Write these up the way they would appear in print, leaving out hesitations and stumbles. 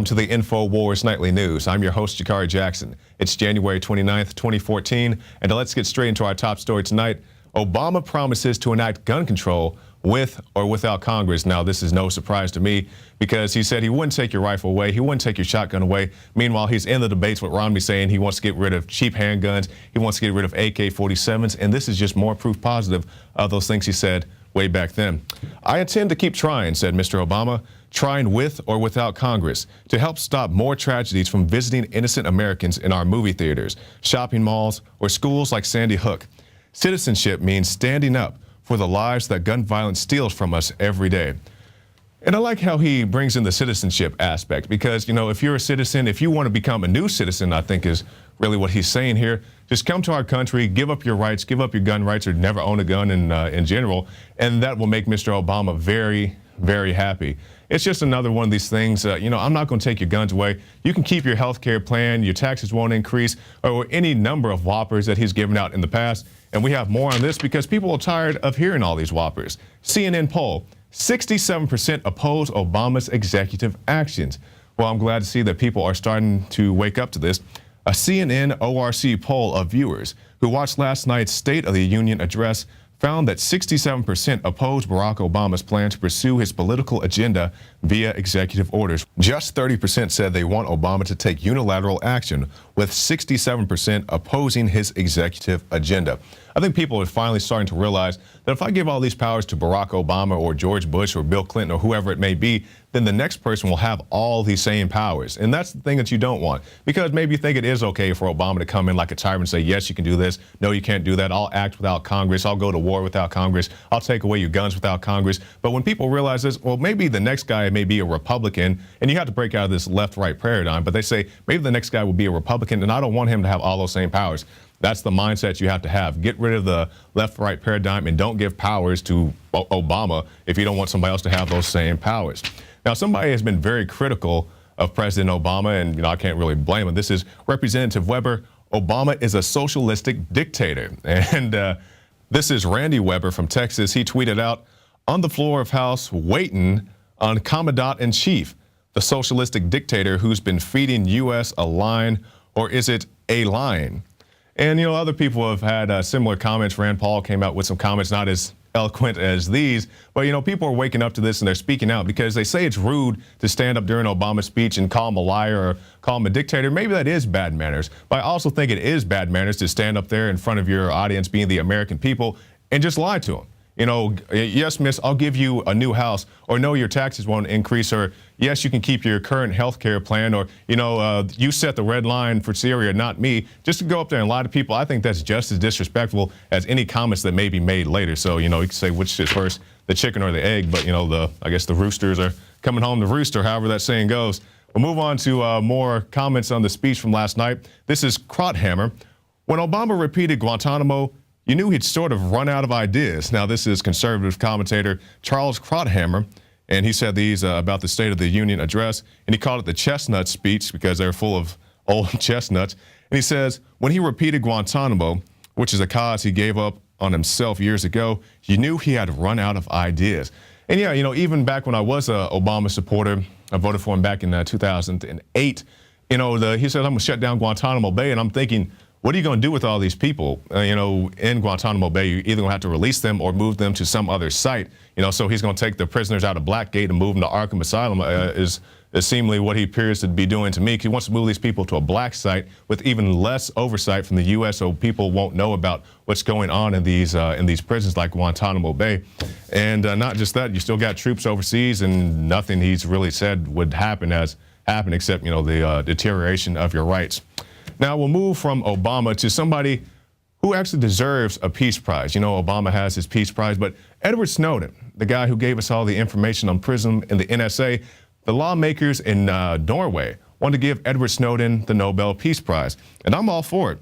Welcome to the INFOWARS Nightly News. I'm your host, Jakari Jackson. It's January 29th, 2014, and let's get straight into our top story tonight. Obama promises to enact gun control with or without Congress. Now, this is no surprise to me because he said he wouldn't take your rifle away, he wouldn't take your shotgun away. Meanwhile, he's in the debates with Romney saying he wants to get rid of cheap handguns, he wants to get rid of AK-47s, and this is just more proof positive of those things he said way back then. I intend to keep trying, said Mr. Obama, trying with or without Congress to help stop more tragedies from visiting innocent Americans in our movie theaters, shopping malls, or schools like Sandy Hook. Citizenship means standing up for the lives that gun violence steals from us every day. And I like how he brings in the citizenship aspect because, you know, if you're a citizen, if you want to become a new citizen, I think is really what he's saying here. Just come to our country, give up your rights, give up your gun rights, or never own a gun in general, and that will make Mr. Obama very, very happy. It's just another one of these things, you know, I'm not going to take your guns away. You can keep your health care plan, your taxes won't increase, or any number of whoppers that he's given out in the past. And we have more on this because people are tired of hearing all these whoppers. CNN poll, 67% oppose Obama's executive actions. Well, I'm glad to see that people are starting to wake up to this. A CNN ORC poll of viewers who watched last night's State of the Union address found that 67% opposed Barack Obama's plan to pursue his political agenda via executive orders. Just 30% said they want Obama to take unilateral action, with 67% opposing his executive agenda. I think people are finally starting to realize that if I give all these powers to Barack Obama or George Bush or Bill Clinton or whoever it may be, then the next person will have all these same powers. And that's the thing that you don't want, because maybe you think it is okay for Obama to come in like a tyrant and say, yes, you can do this. No, you can't do that. I'll act without Congress. I'll go to war without Congress. I'll take away your guns without Congress. But when people realize this, well, maybe the next guy may be a Republican, and you have to break out of this left-right paradigm, but they say maybe the next guy will be a Republican, and I don't want him to have all those same powers. That's the mindset you have to have. Get rid of the left-right paradigm and don't give powers to Obama if you don't want somebody else to have those same powers. Now, somebody has been very critical of President Obama, and, you know, I can't really blame him. This is Representative Weber. Obama is a socialistic dictator. And this is Randy Weber from Texas. He tweeted out, on the floor of House, waiting on Commandant-in-Chief, the socialistic dictator who's been feeding U.S. a line, or is it a line? And, you know, other people have had similar comments. Rand Paul came out with some comments, not as eloquent as these, but, you know, people are waking up to this and they're speaking out because they say it's rude to stand up during Obama's speech and call him a liar or call him a dictator. Maybe that is bad manners, but I also think it is bad manners to stand up there in front of your audience, being the American people, and just lie to them. You know, yes, miss, I'll give you a new house, or no, your taxes won't increase, or yes, you can keep your current health care plan, or, you know, you set the red line for Syria, not me. Just to go up there and lie to people, I think that's just as disrespectful as any comments that may be made later. So, you know, you can say which is first, the chicken or the egg, but, you know, I guess the roosters are coming home to roost, or however that saying goes. We'll move on to more comments on the speech from last night. This is Krauthammer. When Obama repeated Guantanamo, you knew he'd sort of run out of ideas. Now, this is conservative commentator Charles Krauthammer, and he said these about the State of the Union address, and he called it the chestnut speech because they're full of old chestnuts. And he says, when he repeated Guantanamo, which is a cause he gave up on himself years ago, you knew he had run out of ideas. And yeah, you know, even back when I was a Obama supporter, I voted for him back in 2008, you know, he said, I'm going to shut down Guantanamo Bay, and I'm thinking, what are you going to do with all these people, you know, in Guantanamo Bay? You're either going to have to release them or move them to some other site. You know, so he's going to take the prisoners out of Blackgate and move them to Arkham Asylum is seemingly what he appears to be doing to me. He wants to move these people to a black site with even less oversight from the U.S. so people won't know about what's going on in these prisons like Guantanamo Bay. And not just that, you still got troops overseas, and nothing he's really said would happen except, you know, the deterioration of your rights. Now, we'll move from Obama to somebody who actually deserves a Peace Prize. You know, Obama has his Peace Prize, but Edward Snowden, the guy who gave us all the information on PRISM and the NSA, the lawmakers in Norway want to give Edward Snowden the Nobel Peace Prize. And I'm all for it.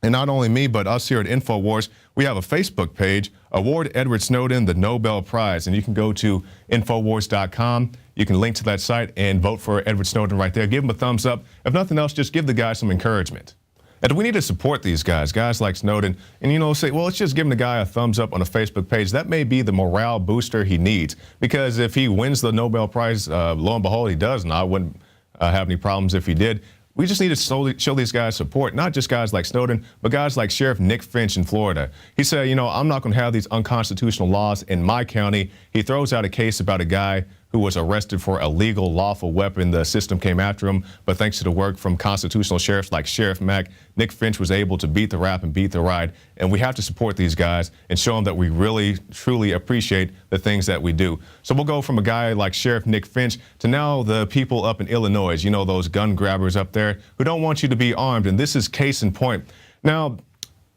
And not only me, but us here at InfoWars, we have a Facebook page, Award Edward Snowden the Nobel Prize. And you can go to InfoWars.com. You can link to that site and vote for Edward Snowden right there. Give him a thumbs up. If nothing else, just give the guy some encouragement. And we need to support these guys like Snowden, and, you know, say, well, let's just give the guy a thumbs up on a Facebook page. That may be the morale booster he needs, because if he wins the Nobel Prize, lo and behold, he does, and I wouldn't have any problems if he did. We just need to slowly show these guys support, not just guys like Snowden, but guys like Sheriff Nick Finch in Florida. He said, I'm not going to have these unconstitutional laws in my county. He throws out a case about a guy who was arrested for a legal, lawful weapon. The system came after him, but thanks to the work from constitutional sheriffs like Sheriff Mack, Nick Finch was able to beat the rap and beat the ride. And we have to support these guys and show them that we really, truly appreciate the things that we do. So we'll go from a guy like Sheriff Nick Finch to now the people up in Illinois, those gun grabbers up there who don't want you to be armed. And this is case in point. Now,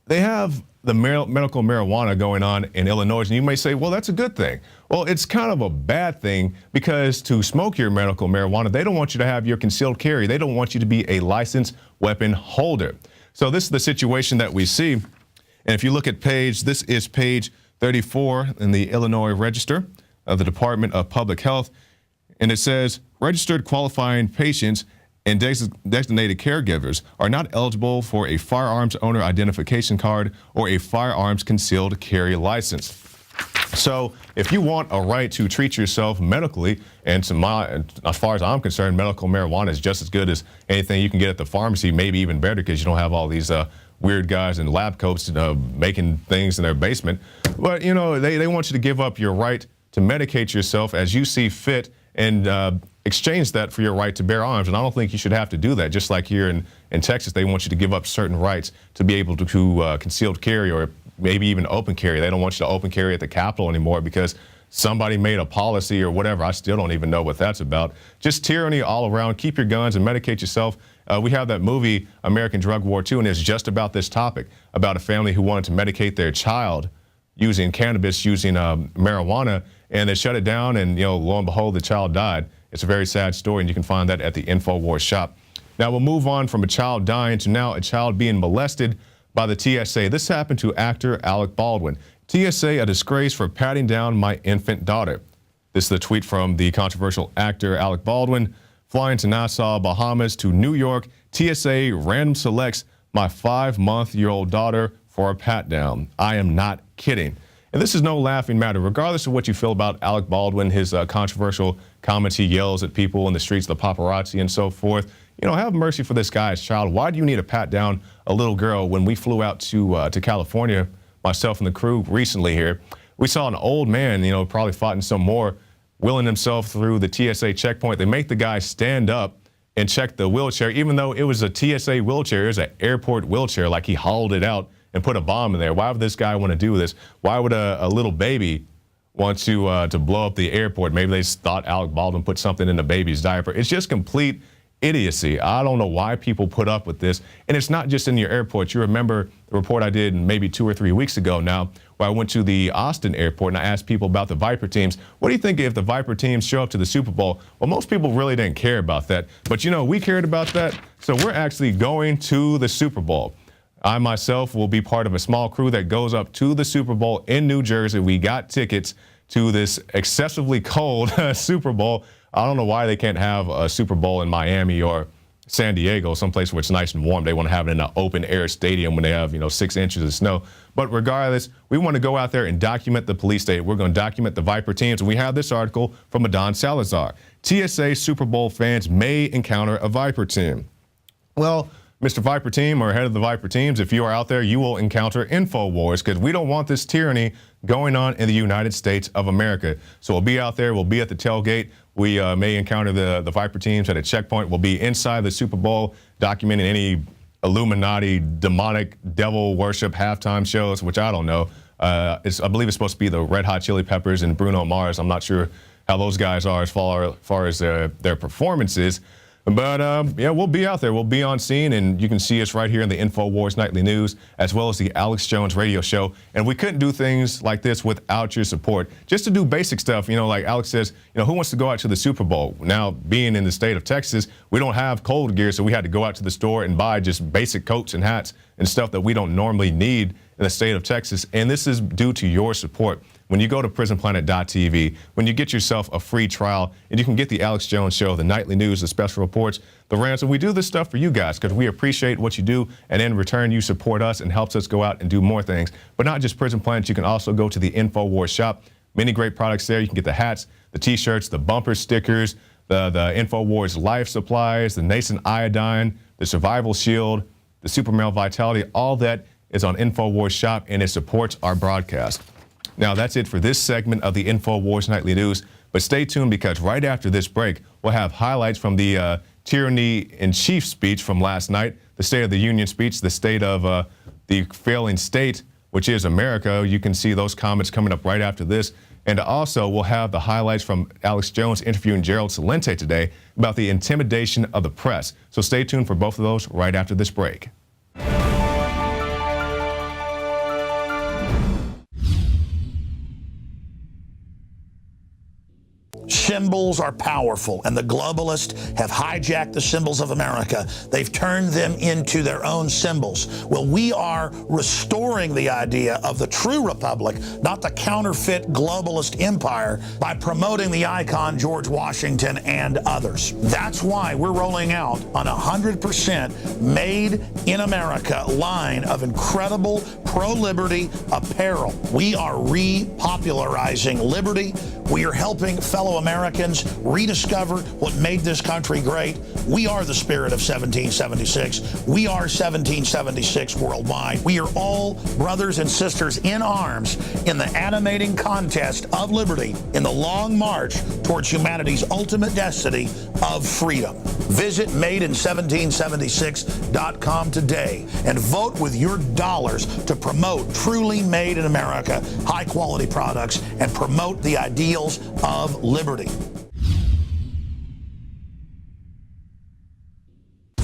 they have the medical marijuana going on in Illinois, and you may say, well, that's a good thing. Well, it's kind of a bad thing because to smoke your medical marijuana, they don't want you to have your concealed carry. They don't want you to be a licensed weapon holder. So this is the situation that we see. And if you look at this is page 34 in the Illinois Register of the Department of Public Health, and it says registered qualifying patients and designated caregivers are not eligible for a firearms owner identification card or a firearms concealed carry license. So if you want a right to treat yourself medically, and as far as I'm concerned, medical marijuana is just as good as anything you can get at the pharmacy, maybe even better because you don't have all these weird guys in lab coats making things in their basement. But, they want you to give up your right to medicate yourself as you see fit and exchange that for your right to bear arms. And I don't think you should have to do that. Just like here in Texas, they want you to give up certain rights to be able to concealed carry or maybe even open carry. They don't want you to open carry at the Capitol anymore because somebody made a policy or whatever. I still don't even know what that's about. Just tyranny all around. Keep your guns and medicate yourself. We have that movie, American Drug War II, and it's just about this topic, about a family who wanted to medicate their child using cannabis, using marijuana, and they shut it down, and lo and behold, the child died. It's a very sad story, and you can find that at the INFOWARS shop. Now we'll move on from a child dying to now a child being molested by the TSA. This happened to actor Alec Baldwin. TSA, a disgrace for patting down my infant daughter. This is the tweet from the controversial actor Alec Baldwin. Flying to Nassau, Bahamas to New York, TSA random selects my 5-month-old daughter for a pat down. I am not kidding. And this is no laughing matter. Regardless of what you feel about Alec Baldwin, his controversial comments, he yells at people in the streets, the paparazzi and so forth. Have mercy for this guy's child. Why do you need to pat down a little girl? When we flew out to California, myself and the crew recently here, we saw an old man, probably fought in some more, wheeling himself through the TSA checkpoint. They make the guy stand up and check the wheelchair, even though it was a TSA wheelchair. It was an airport wheelchair, like he hauled it out and put a bomb in there. Why would this guy want to do this? Why would a little baby want to blow up the airport? Maybe they thought Alec Baldwin put something in the baby's diaper. It's just complete idiocy. I don't know why people put up with this. And it's not just in your airport. You remember the report I did maybe 2 or 3 weeks ago now, where I went to the Austin airport and I asked people about the Viper teams. What do you think if the Viper teams show up to the Super Bowl? Well, most people really didn't care about that. But we cared about that. So we're actually going to the Super Bowl. I myself will be part of a small crew that goes up to the Super Bowl in New Jersey. We got tickets to this excessively cold Super Bowl. I don't know why they can't have a Super Bowl in Miami or San Diego, someplace where it's nice and warm. They want to have it in an open air stadium when they have, 6 inches of snow. But regardless, we want to go out there and document the police state. We're going to document the Viper teams. And we have this article from Adon Salazar. TSA Super Bowl fans may encounter a Viper team. Well, Mr. Viper Team or head of the Viper Teams, if you are out there, you will encounter INFOWARS because we don't want this tyranny going on in the United States of America. So we'll be out there. We'll be at the tailgate. We may encounter the Viper Teams at a checkpoint. We'll be inside the Super Bowl documenting any Illuminati, demonic, devil worship halftime shows, which I don't know. I believe it's supposed to be the Red Hot Chili Peppers and Bruno Mars. I'm not sure how those guys are as far as their performances. But, yeah, we'll be out there. We'll be on scene, and you can see us right here in the INFOWARS Nightly News, as well as the Alex Jones radio show. And we couldn't do things like this without your support. Just to do basic stuff, like Alex says, who wants to go out to the Super Bowl? Now, being in the state of Texas, we don't have cold gear, so we had to go out to the store and buy just basic coats and hats and stuff that we don't normally need in the state of Texas. And this is due to your support. When you go to prisonplanet.tv, when you get yourself a free trial, and you can get the Alex Jones Show, the nightly news, the special reports, the rants, and we do this stuff for you guys because we appreciate what you do, and in return, you support us and helps us go out and do more things. But not just Prison Planet, you can also go to the INFOWARS shop. Many great products there. You can get the hats, the T-shirts, the bumper stickers, the INFOWARS life supplies, the nascent iodine, the survival shield, the super male vitality, all that is on INFOWARS shop, and it supports our broadcast. Now, that's it for this segment of the INFOWARS Nightly News, but stay tuned because right after this break, we'll have highlights from the Tyranny-in-Chief speech from last night, the State of the Union speech, the state of the failing state, which is America. You can see those comments coming up right after this. And also, we'll have the highlights from Alex Jones interviewing Gerald Celente today about the intimidation of the press. So stay tuned for both of those right after this break. Symbols are powerful, and the globalists have hijacked the symbols of America. They've turned them into their own symbols. Well, we are restoring the idea of the true republic, not the counterfeit globalist empire, by promoting the icon George Washington and others. That's why we're rolling out an 100% made in America line of incredible pro-liberty apparel. We are repopularizing liberty. We are helping fellow Americans rediscover what made this country great. We are the spirit of 1776. We are 1776 worldwide. We are all brothers and sisters in arms in the animating contest of liberty in the long march towards humanity's ultimate destiny of freedom. Visit madein1776.com today and vote with your dollars to promote truly made in America, high-quality products, and promote the ideals of liberty.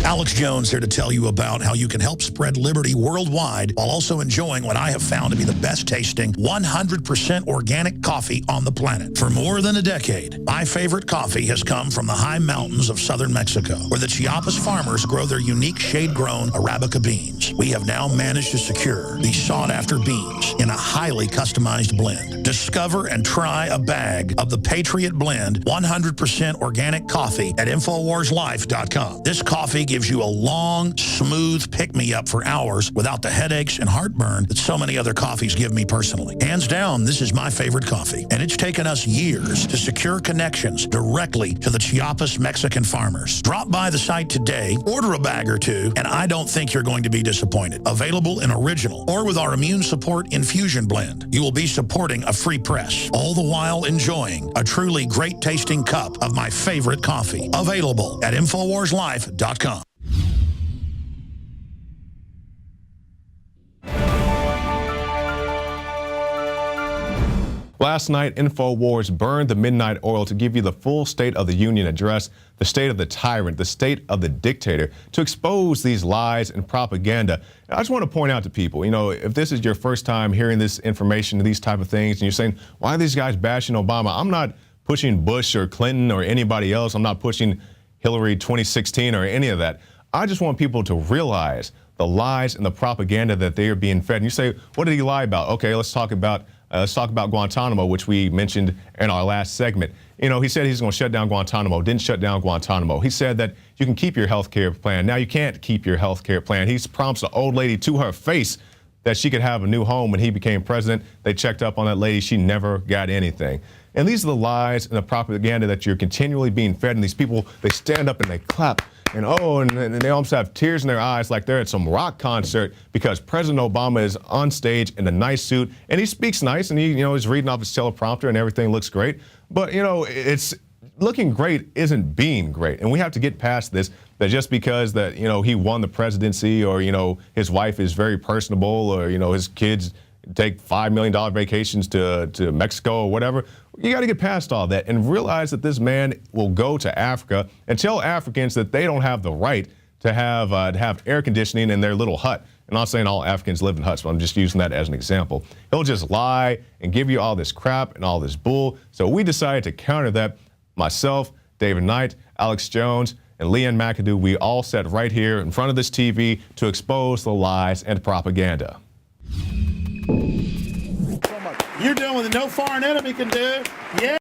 Alex Jones here to tell you about how you can help spread liberty worldwide while also enjoying what I have found to be the best tasting 100% organic coffee on the planet. For more than a decade, my favorite coffee has come from the high mountains of southern Mexico, where the Chiapas farmers grow their unique shade-grown Arabica beans. We have now managed to secure these sought-after beans in a highly customized blend. Discover and try a bag of the Patriot Blend 100% organic coffee at InfoWarsLife.com. This coffee gives you a long, smooth pick-me-up for hours without the headaches and heartburn that so many other coffees give me personally. Hands down, this is my favorite coffee, and it's taken us years to secure connections directly to the Chiapas Mexican farmers. Drop by the site today, order a bag or two, and I don't think you're going to be disappointed. Available in original or with our Immune Support Infusion Blend. You will be supporting a free press, all the while enjoying a truly great-tasting cup of my favorite coffee. Available at InfoWarsLife.com. Last night, INFOWARS burned the midnight oil to give you the full State of the Union address, the state of the tyrant, the state of the dictator, to expose these lies and propaganda. And I just want to point out to people, you know, if this is your first time hearing this information, these type of things, and you're saying, why are these guys bashing Obama? I'm not pushing Bush or Clinton or anybody else. I'm not pushing Hillary 2016 or any of that. I just want people to realize the lies and the propaganda that they are being fed. And you say, what did he lie about? Okay, let's talk about Guantanamo, which we mentioned in our last segment. You know, he said he's going to shut down Guantanamo, didn't shut down Guantanamo. He said that you can keep your health care plan. Now you can't keep your health care plan. He's promised an old lady to her face that she could have a new home when he became president. They checked up on that lady. She never got anything. And these are the lies and the propaganda that you're continually being fed. And these people, they stand up and they clap. And they almost have tears in their eyes like they're at some rock concert because President Obama is on stage in a nice suit and he speaks nice and he's reading off his teleprompter and everything looks great. But, it's looking great isn't being great. And we have to get past this, that just because that, he won the presidency or, his wife is very personable or, his kids take $5 million vacations to Mexico or whatever. You got to get past all that and realize that this man will go to Africa and tell Africans that they don't have the right to have air conditioning in their little hut. I'm not saying all Africans live in huts, but I'm just using that as an example. He'll just lie and give you all this crap and all this bull. So we decided to counter that. Myself, David Knight, Alex Jones, and Leanne McAdoo, we all sat right here in front of this TV to expose the lies and propaganda. You're doing what no foreign enemy can do. Yeah.